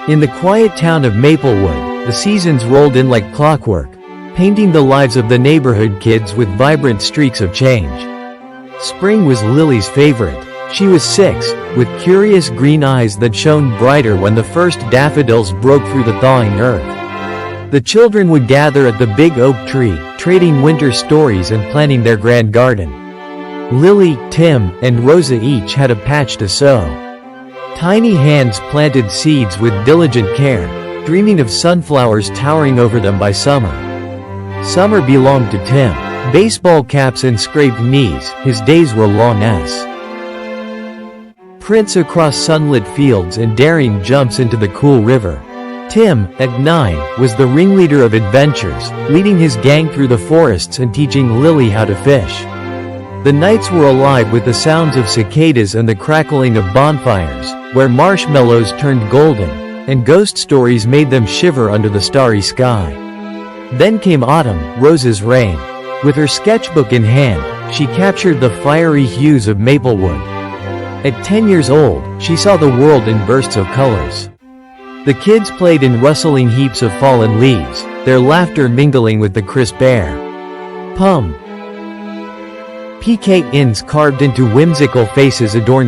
In the quiet town of Maplewood, the seasons rolled in like clockwork, painting the lives of the neighborhood kids with vibrant streaks of change. Spring was Lily's favorite. She was 6, with curious green eyes that shone brighter when the first daffodils broke through the thawing earth. The children would gather at the big oak tree, trading winter stories and planning their grand garden. Lily, Tim, and Rosa each had a patch to sow. Tiny hands planted seeds with diligent care, dreaming of sunflowers towering over them by summer. Summer belonged to Tim. Baseball caps and scraped knees, his days were long as prints across sunlit fields and daring jumps into the cool river. Tim, at 9, was the ringleader of adventures, leading his gang through the forests and teaching Lily how to fish. The nights were alive with the sounds of cicadas and the crackling of bonfires, where marshmallows turned golden, and ghost stories made them shiver under the starry sky. Then came autumn, Rosa's reign. With her sketchbook in hand, she captured the fiery hues of Maplewood. At 10 years old, she saw the world in bursts of colors. The kids played in rustling heaps of fallen leaves, their laughter mingling with the crisp air. Pumpkins carved into whimsical faces adorned